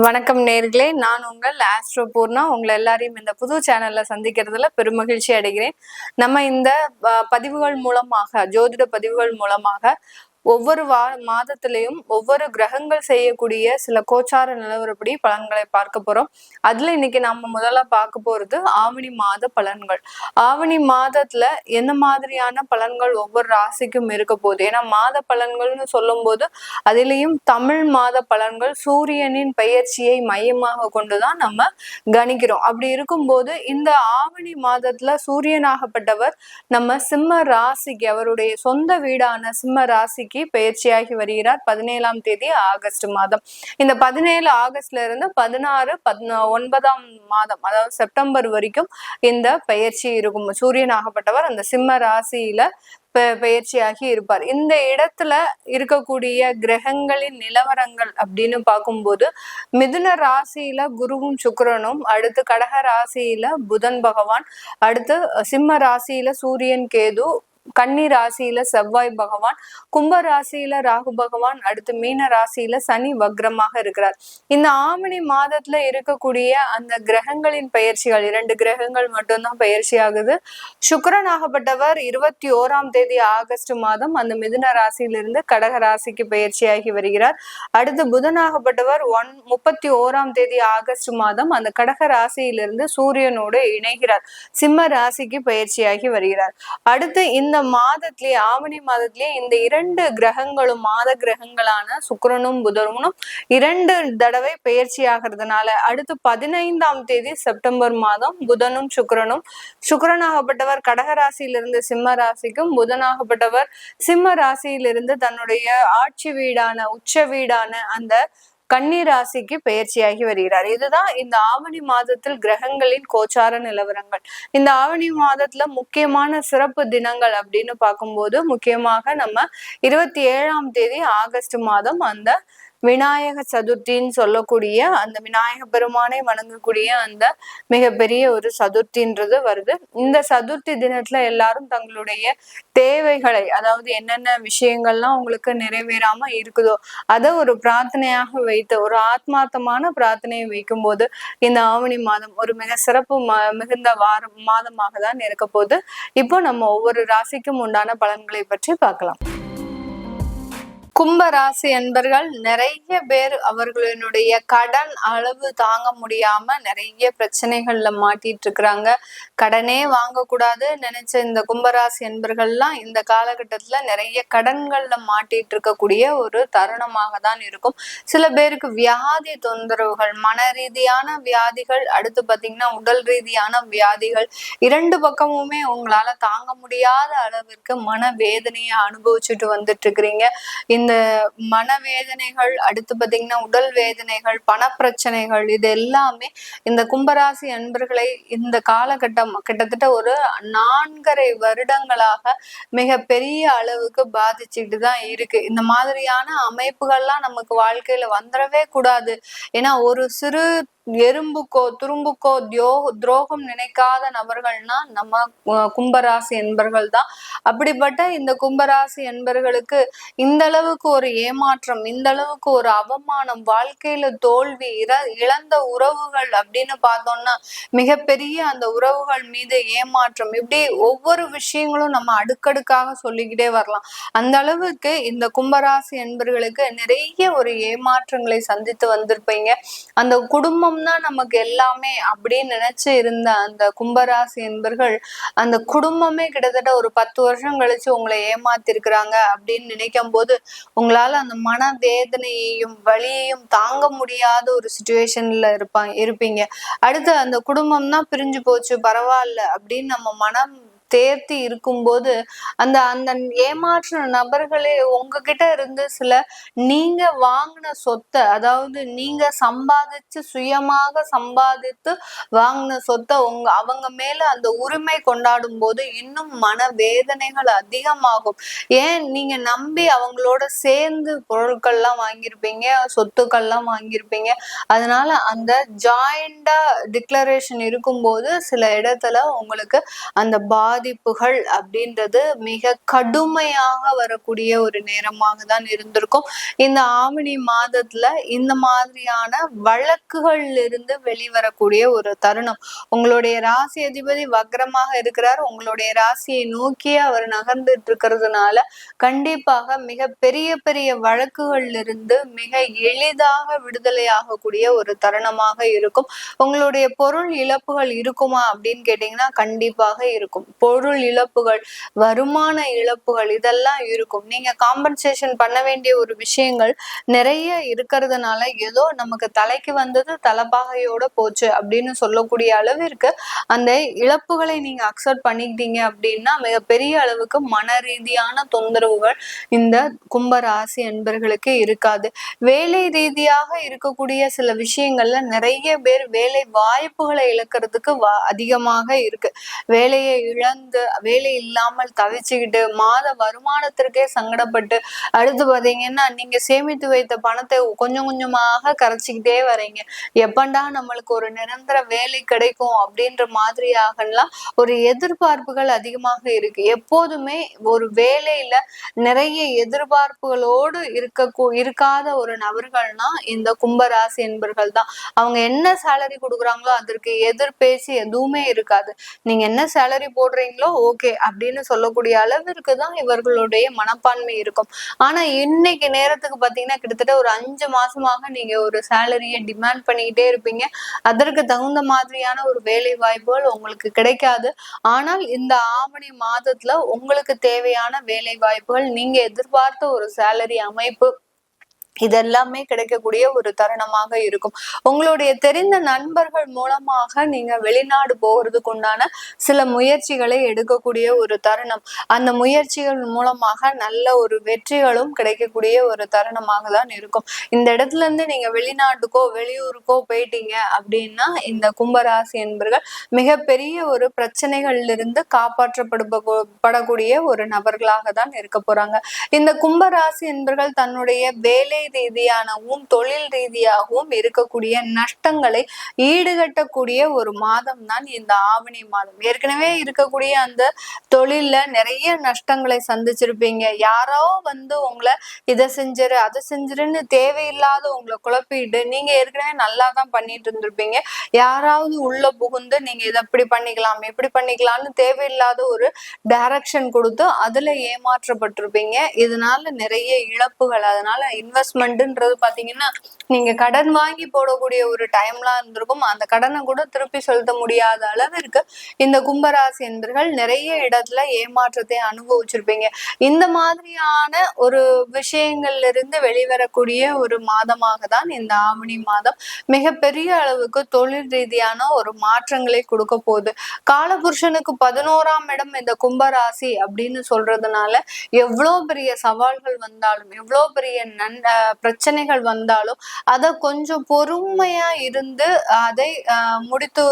வணக்கம் நேர்களே, நான் உங்கள் ஆஸ்ட்ரோ பூர்ணா. உங்களை எல்லாரையும் இந்த புது சேனல்ல சந்திக்கிறதுல பெருமகிழ்ச்சி அடைகிறேன். நம்ம இந்த பதிவுகள் மூலமாக, ஜோதிட பதிவுகள் மூலமாக ஒவ்வொரு மாதத்திலையும் ஒவ்வொரு கிரகங்கள் செய்யக்கூடிய சில கோச்சார நிலவரப்படி பலன்களை பார்க்க போறோம். அதுல இன்னைக்கு நம்ம முதல்ல பார்க்க போறது ஆவணி மாத பலன்கள். ஆவணி மாதத்துல என்ன மாதிரியான பலன்கள் ஒவ்வொரு ராசிக்கும் இருக்க போகுது. ஏன்னா மாத பலன்கள்னு சொல்லும் போது அதிலையும் தமிழ் மாத பலன்கள் சூரியனின் பெயர்ச்சியை மையமாக கொண்டுதான் நம்ம கணிக்கிறோம். அப்படி இருக்கும்போது இந்த ஆவணி மாதத்துல சூரியனாகப்பட்டவர் நம்ம சிம்ம ராசிக்கு, அவருடைய சொந்த வீடான சிம்ம ராசிக்கு பயிற்சியாகி வருகிறார் 17ஆம் தேதி ஆகஸ்ட் மாதம். இந்த 17 ஆகஸ்ட்ல இருந்து 16 9ஆம் மாதம், அதாவது செப்டம்பர் வரைக்கும் இந்த பயிற்சி இருக்கும். சூரியனாகப்பட்டவர் அந்த சிம்ம ராசியில பயிற்சியாகி இருப்பார். இந்த இடத்துல இருக்கக்கூடிய கிரகங்களின் நிலவரங்கள் அப்படின்னு பார்க்கும்போது மிதுன ராசியில குருவும் சுக்கிரனும், அடுத்து கடக ராசியில புதன் பகவான், அடுத்து சிம்ம ராசியில சூரியன் கேது, கன்னி ராசியில செவ்வாய் பகவான், கும்ப ராசியில ராகு பகவான், அடுத்து மீன ராசியில சனி வக்ரமாக இருக்கிறார். இந்த ஆவணி மாதத்துல இருக்கக்கூடிய அந்த கிரகங்களின் பயிற்சிகள் 2 கிரகங்கள் மட்டும்தான் பயிற்சி ஆகுது. சுக்கிரனாகப்பட்டவர் 21ஆம் தேதி ஆகஸ்ட் மாதம் அந்த மிதுன ராசியிலிருந்து கடக ராசிக்கு பயிற்சியாகி வருகிறார். அடுத்து புதனாகப்பட்டவர் 31ஆம் தேதி ஆகஸ்ட் மாதம் அந்த கடக ராசியிலிருந்து சூரியனோடு இணைகிறார், சிம்ம ராசிக்கு பயிற்சியாகி வருகிறார். அடுத்து இந்த மாதத்திலேயே, ஆவணி மாதத்திலேயே இந்த 2 கிரகங்களும், மாத கிரகங்களான சுக்கிரனும் புதனும் 2 தடவை பயிற்சி ஆகிறதுனால அடுத்து 15ஆம் தேதி செப்டம்பர் மாதம் புதனும் சுக்கிரனாகப்பட்டவர் கடக ராசியிலிருந்து சிம்ம ராசிக்கும், புதனாகப்பட்டவர் சிம்ம ராசியிலிருந்து தன்னுடைய ஆட்சி வீடான உச்ச வீடான அந்த கன்னி ராசிக்கு பயிற்சியாகி வருகிறார். இதுதான் இந்த ஆவணி மாதத்தில் கிரகங்களின் கோச்சார நிலவரங்கள். இந்த ஆவணி மாதத்துல முக்கியமான சிறப்பு தினங்கள் அப்படின்னு பார்க்கும்போது முக்கியமாக நம்ம 27ஆம் தேதி ஆகஸ்ட் மாதம் அந்த விநாயக சதுர்த்தின்னு சொல்லக்கூடிய அந்த விநாயக பெருமானை வணங்கக்கூடிய அந்த மிகப்பெரிய ஒரு சதுர்த்தின்றது வருது. இந்த சதுர்த்தி தினத்துல எல்லாரும் தங்களுடைய தேவைகளை, அதாவது என்னென்ன விஷயங்கள்லாம் உங்களுக்கு நிறைவேறாம இருக்குதோ அதை ஒரு பிரார்த்தனையாக வைத்து, ஒரு ஆத்மார்த்தமான பிரார்த்தனையை வைக்கும் போது இந்த ஆவணி மாதம் ஒரு மிக சிறப்பு மிகுந்த மாதமாக தான் இருக்க போகுது. இப்போ நம்ம ஒவ்வொரு ராசிக்கும் உண்டான பலன்களை பற்றி பார்க்கலாம். கும்ப ராசி என்பர்கள் நிறைய பேர் அவர்களுடைய கடன் அளவு தாங்க முடியாம நிறைய பிரச்சனைகள்ல மாட்டிட்டு இருக்கிறாங்க. கடனே வாங்கக்கூடாது நினைச்ச இந்த கும்பராசி என்பர்கள்லாம் இந்த காலகட்டத்துல நிறைய கடன்கள்ல மாட்டிட்டு இருக்கக்கூடிய ஒரு தருணமாக தான் இருக்கும். சில பேருக்கு வியாதி தொந்தரவுகள், மன ரீதியான வியாதிகள், அடுத்து பாத்தீங்கன்னா உடல் ரீதியான வியாதிகள், 2 பக்கமுமே உங்களால தாங்க முடியாத அளவிற்கு மன வேதனையை அனுபவிச்சுட்டு வந்துட்டு இருக்கிறீங்க. இந்த மனவேதனைகள், அடுத்து பாத்தீங்கன்னா உடல் வேதனைகள், பணப்பிரச்சனைகள், இது எல்லாமே இந்த கும்பராசி அன்பர்களை இந்த காலகட்டம் கிட்டத்தட்ட ஒரு 4.5 வருடங்களாக மிக பெரிய அளவுக்கு பாதிச்சுட்டு தான் இருக்கு. இந்த மாதிரியான அமைப்புகள்லாம் நமக்கு வாழ்க்கையில வந்துடவே கூடாது. ஏன்னா ஒரு சிறு எறும்புக்கோ துரும்புக்கோ துரோகம் நினைக்காத நபர்கள்னா நம்ம கும்பராசி என்பர்கள் தான். அப்படிப்பட்ட இந்த கும்பராசி என்பர்களுக்கு இந்த அளவுக்கு ஒரு ஏமாற்றம், இந்த அளவுக்கு ஒரு அவமானம், வாழ்க்கையில தோல்வி, இழந்த உறவுகள் அப்படின்னு பார்த்தோம்னா மிகப்பெரிய அந்த உறவுகள் மீது ஏமாற்றம், இப்படி ஒவ்வொரு விஷயங்களும் நம்ம அடுக்கடுக்காக சொல்லிக்கிட்டே வரலாம். அந்த அளவுக்கு இந்த கும்பராசி என்பர்களுக்கு நிறைய ஒரு ஏமாற்றங்களை சந்தித்து வந்திருப்பீங்க. அந்த குடும்பம்னா நமக்கு எல்லாமே அப்படின்னு நினைச்சு இருந்த அந்த கும்பராசி என்பர்கள் அந்த குடும்பமே கிட்டத்தட்ட ஒரு 10 வருஷம் கழிச்சு உங்களை ஏமாத்திருக்கிறாங்க அப்படின்னு நினைக்கும் போது உங்களால அந்த மன வேதனையையும் வலியையும் தாங்க முடியாத ஒரு சிச்சுவேஷன்ல இருப்பீங்க. அடுத்து அந்த குடும்பம் தான் பிரிஞ்சு போச்சு பரவாயில்ல அப்படின்னு நம்ம மனம் தேர்த்தி இருக்கும்போது அந்த அந்த ஏமாற்ற நபர்களே உங்ககிட்ட இருந்து சில நீங்க வாங்கின சொத்தை, அதாவது நீங்க சம்பாதிச்சு சுயமாக சம்பாதித்து வாங்கின சொத்தை அவங்க மேல அந்த உரிமை கொண்டாடும் போது இன்னும் மன வேதனைகள் அதிகமாகும். ஏன் நீங்க நம்பி அவங்களோட சேர்ந்து பொருட்கள்லாம் வாங்கியிருப்பீங்க, சொத்துக்கள்லாம் வாங்கியிருப்பீங்க. அதனால அந்த ஜாயிண்டா டிக்ளரேஷன் இருக்கும்போது சில இடத்துல உங்களுக்கு அந்த பாதிப்புகள் அப்படின்றது மிக கடுமையாக வரக்கூடிய ஒரு நேரமாக தான் இருந்திருக்கும். இந்த ஆவணி மாதத்துல இந்த மாதிரியான வழக்குகள்ல இருந்து வெளிவரக்கூடிய ஒரு தருணம். உங்களுடைய ராசி அதிபதி வக்ரமாக இருக்கிறார். உங்களுடைய ராசியை நோக்கி அவர் நகர்ந்துட்டு இருக்கிறதுனால கண்டிப்பாக மிக பெரிய பெரிய வழக்குகள்ல இருந்து மிக எளிதாக விடுதலை ஆகக்கூடிய ஒரு தருணமாக இருக்கும். உங்களுடைய பொருள் இழப்புகள் இருக்குமா அப்படின்னு கேட்டீங்கன்னா கண்டிப்பாக இருக்கும். பொருள் இழப்புகள், வருமான இழப்புகள் இதெல்லாம் இருக்கும். நீங்க காம்பன்சேஷன் பண்ண வேண்டிய ஒரு விஷயங்கள் நிறைய இருக்கிறதுனால ஏதோ நமக்கு தலைக்கு வந்தது தலைப்பாகையோட போச்சு அப்படின்னு சொல்லக்கூடிய அளவிற்கு அந்த இழப்புகளை நீங்க அக்செப்ட் பண்ணிக்கிட்டீங்க அப்படின்னா மிகப்பெரிய அளவுக்கு மன ரீதியான தொந்தரவுகள் இந்த கும்பராசி அன்பர்களுக்கு இருக்காது. வேலை ரீதியாக இருக்கக்கூடிய சில விஷயங்கள்ல நிறைய பேர் வேலை வாய்ப்புகளை இழக்கிறதுக்கு அதிகமாக இருக்கு. வேலையை இழந்து வேலை இல்லாமல் தவிச்சுக்கிட்டு மாத வருமானத்திற்கே சங்கடப்பட்டு அடுத்து பாத்தீங்கன்னா நீங்க சேமித்து வைத்த பணத்தை கொஞ்சம் கொஞ்சமாக கரைச்சிக்கிட்டே வரீங்க. எப்பண்டா நம்மளுக்கு ஒரு நிரந்தர வேலை கிடைக்கும் அப்படின்ற மாதிரியாகலாம் ஒரு எதிர்பார்ப்புகள் அதிகமாக இருக்கு. எப்போதுமே ஒரு வேலையில நிறைய எதிர்பார்ப்புகளோடு இருக்காத ஒரு நபர்கள்னா இந்த கும்பராசி என்பர்கள் தான். அவங்க என்ன சேலரி கொடுக்குறாங்களோ அதற்கு எதிர்பேசி எதுவுமே இருக்காது. நீங்க என்ன சேலரி போடுறீங்களோ ஓகே அப்படின்னு சொல்லக்கூடிய அளவிற்கு தான் இவர்களுடைய மனப்பான்மை இருக்கும். ஆனா இன்னைக்கு நேரத்துக்கு பாத்தீங்கன்னா கிட்டத்தட்ட ஒரு 5 மாசமாக நீங்க ஒரு சேலரியை டிமாண்ட் பண்ணிக்கிட்டே இருப்பீங்க. அதற்கு தகுந்த மாதிரியான ஒரு வேலை வாய்ப்புகள் உங்களுக்கு கிடைக்காது. ஆனால் இந்த ஆவணி மாதத்துல உங்களுக்கு தேவையான வேலை வாய்ப்புகள், நீங்க எதிர்பார்த்த ஒரு சேலரி அமைப்பு இதெல்லாமே கிடைக்கக்கூடிய ஒரு தருணமாக இருக்கும். உங்களுடைய தெரிந்த நண்பர்கள் மூலமாக நீங்க வெளிநாடு போகிறதுக்கு உண்டான சில முயற்சிகளை எடுக்கக்கூடிய ஒரு தருணம். அந்த முயற்சிகள் மூலமாக நல்ல ஒரு வெற்றிகளும் கிடைக்கக்கூடிய ஒரு தருணமாக தான் இருக்கும். இந்த இடத்துல இருந்து நீங்க வெளிநாட்டுக்கோ வெளியூருக்கோ போயிட்டீங்க அப்படின்னா இந்த கும்பராசி என்பர்கள் மிகப்பெரிய ஒரு பிரச்சனைகள்ல இருந்து காப்பாற்றப்படக்கூடிய ஒரு நபர்களாக தான் இருக்க போறாங்க. இந்த கும்பராசி என்பர்கள் தன்னுடைய வேலை ரீதியானவும் தொழில் ரீதியாகவும் இருக்கக்கூடிய நஷ்டங்களை ஈடுகட்டக்கூடிய ஒரு மாதம் தான் இந்த ஆவணி மாதம். ஏற்கனவே இருக்கக்கூடிய அந்த தொழில்ல நிறைய நஷ்டங்களை சந்திச்சிருப்பீங்க. யாரோ வந்து உங்களை இதை செஞ்சிரு அதை செஞ்சிருன்னு தேவையில்லாத உங்களை குழப்பிட்டு நீங்க ஏற்கனவே நல்லா தான் பண்ணிட்டு இருந்திருப்பீங்க. யாராவது உள்ள புகுந்து நீங்க இதை எப்படி பண்ணிக்கலாம் எப்படி பண்ணிக்கலாம்னு தேவையில்லாத ஒரு டைரக்ஷன் கொடுத்து அதுல ஏமாற்றப்பட்டிருப்பீங்க. இதனால நிறைய இழப்புகள். அதனால இன்வெஸ்ட்மெண்ட்ன்றது பாத்தீங்கன்னா நீங்க கடன் வாங்கி போடக்கூடிய ஒரு டைம்லாம் இருந்திருக்கும். அந்த கடனை கூட திருப்பி செலுத்த முடியாத அளவிற்கு இந்த கும்பராசி என்பர்கள் நிறைய இடத்துல ஏமாற்றத்தை அனுபவிச்சிருப்பீங்க. இந்த மாதிரியான ஒரு விஷயங்கள்ல இருந்து வெளிவரக்கூடிய ஒரு மாதமாக தான் இந்த ஆவணி மாதம் மிகப்பெரிய அளவுக்கு தொழில் ரீதியான ஒரு மாற்றங்களை கொடுக்க போகுது. காலபுருஷனுக்கு 11ஆம் இடம் இந்த கும்பராசி அப்படின்னு சொல்றதுனால எவ்வளோ பெரிய சவால்கள் வந்தாலும் எவ்வளோ பெரிய பிரச்சனைகள் வந்தாலும் அதை கொஞ்சம் பொறுமையா இருந்து அதை முடித்து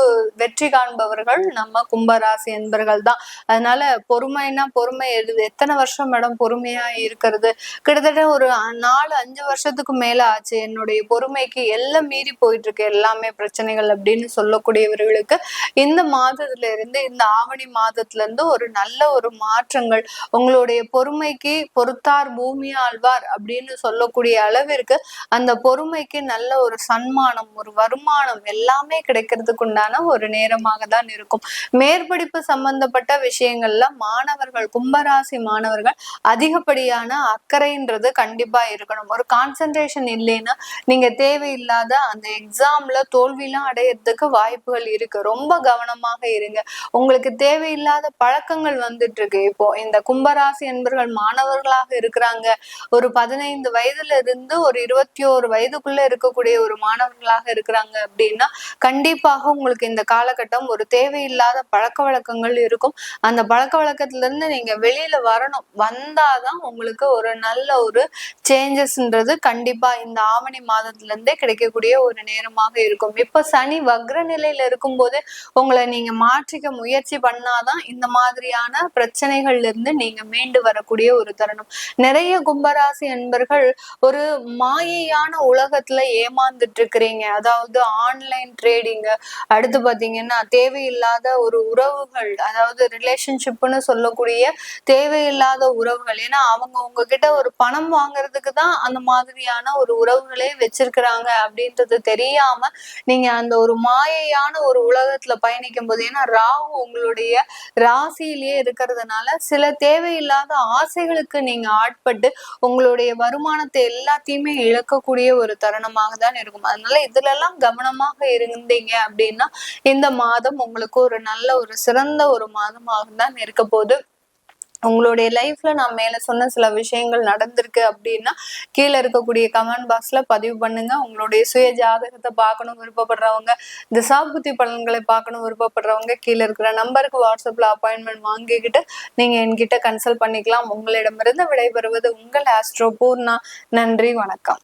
வெற்றி காண்பவர்கள் நம்ம கும்பராசி என்பர்கள் தான். அதனால பொறுமைனா பொறுமை எத்தனை வருஷம் மேடம் பொறுமையா இருக்கிறது? கிட்டத்தட்ட ஒரு 4-5 வருஷத்துக்கு மேல ஆச்சு. என்னுடைய பொறுமைக்கு எல்லாம் மீறி போயிட்டு இருக்கு எல்லாமே பிரச்சனைகள் அப்படின்னு சொல்லக்கூடியவர்களுக்கு இந்த மாதத்துல இருந்து இந்த ஆவணி மாதத்துல இருந்து ஒரு நல்ல ஒரு மாற்றங்கள், உங்களுடைய பொறுமைக்கு பொறுத்தார் பூமி ஆழ்வார் அப்படின்னு சொல்லக்கூடிய அளவிற்கு அந்த பொறுமைக்கு நல்ல ஒரு சன்மானம் ஒரு வருமானம் எல்லாமே கிடைக்கிறதுக்கு உண்டான ஒரு நேரமாக தான் இருக்கும். மேற்படிப்பு சம்பந்தப்பட்ட விஷயங்கள்ல மாணவர்கள் கும்பராசி மாணவர்கள் அதிகப்படியான அக்கறைன்றது கண்டிப்பா இருக்கணும். ஒரு கான்சென்ட்ரேஷன் இல்லைன்னா நீங்க தேவையில்லாத அந்த எக்ஸாம்ல தோல்வியெல்லாம் அடையிறதுக்கு வாய்ப்புகள் இருக்கு. ரொம்ப கவனமாக இருங்க. உங்களுக்கு தேவையில்லாத பழக்கங்கள் வந்துட்டு இருக்கு. இப்போ இந்த கும்பராசி என்பர்கள் மாணவர்களாக இருக்கிறாங்க. ஒரு 15 வயதுல இருந்து ஒரு 21 வயதுக்குள்ள இருக்கக்கூடிய ஒரு மாணவர்களாக இருக்கிறாங்க அப்படின்னா கண்டிப்பாக உங்களுக்கு இந்த காலகட்டம் ஒரு தேவையில்லாத பழக்க வழக்கங்கள் இருக்கும். அந்த பழக்க வழக்கத்துல இருந்து நீங்க வெளியில வரணும். வந்தாதான் உங்களுக்கு ஒரு நல்ல ஒரு சேஞ்சஸ்ன்றது கண்டிப்பா இந்த ஆவணி மாதத்துல இருந்தே கிடைக்கக்கூடிய ஒரு நேரமாக இருக்கும். இப்ப சனி வக்ர நிலையில இருக்கும் போது உங்களை நீங்க மாற்றிக்க முயற்சி பண்ணாதான் இந்த மாதிரியான பிரச்சனைகள்ல இருந்து நீங்க மீண்டு வரக்கூடிய ஒரு தருணம். நிறைய கும்பராசி என்பர்கள் ஒரு ஒரு மாயையான உலகத்துல ஏமாந்துட்டு இருக்கிறீங்க. அதாவது ஆன்லைன் ட்ரேடிங், அடுத்து பாத்தீங்கன்னா தேவையில்லாத ஒரு உறவுகள், அதாவது ரிலேஷன்ஷிப்னு சொல்லக்கூடிய தேவையில்லாத உறவுகள். ஏன்னா அவங்க உங்ககிட்ட ஒரு பணம் வாங்குறதுக்கு தான் அந்த மாதிரியான ஒரு உறவுகளே வச்சிருக்கிறாங்க அப்படின்றது தெரியாம நீங்க அந்த ஒரு மாயையான ஒரு உலகத்துல பயணிக்கும் போது, ஏன்னா ராகு உங்களுடைய ராசியிலேயே இருக்கிறதுனால சில தேவையில்லாத ஆசைகளுக்கு நீங்க ஆட்பட்டு உங்களுடைய வருமானத்தை எல்லாத்தையுமே இழக்கக்கூடிய ஒரு தருணமாக தான் இருக்கும். அதனால இதுல எல்லாம் கவனமாக இருந்தீங்க அப்படின்னா இந்த மாதம் உங்களுக்கு ஒரு நல்ல ஒரு சிறந்த ஒரு மாதமாக தான் இருக்க போகுது. உங்களுடைய லைஃப்ல நான் மேல சொன்ன சில விஷயங்கள் நடந்திருக்கு அப்படின்னா கீழே இருக்கக்கூடிய கமெண்ட் பாக்ஸ்ல பதிவு பண்ணுங்க. உங்களுடைய சுய ஜாதகத்தை பார்க்கணும் விருப்பப்படுறவங்க, திசாபுத்தி பலன்களை பார்க்கணும் விருப்பப்படுறவங்க கீழே இருக்கிற நம்பருக்கு வாட்ஸ்அப்ல அப்பாயின்மெண்ட் வாங்கிக்கிட்டு நீங்க என்கிட்ட கன்சல்ட் பண்ணிக்கலாம். உங்களிடமிருந்து விடைபெறுவது உங்கள் ஆஸ்ட்ரோ பூர்ணா. நன்றி, வணக்கம்.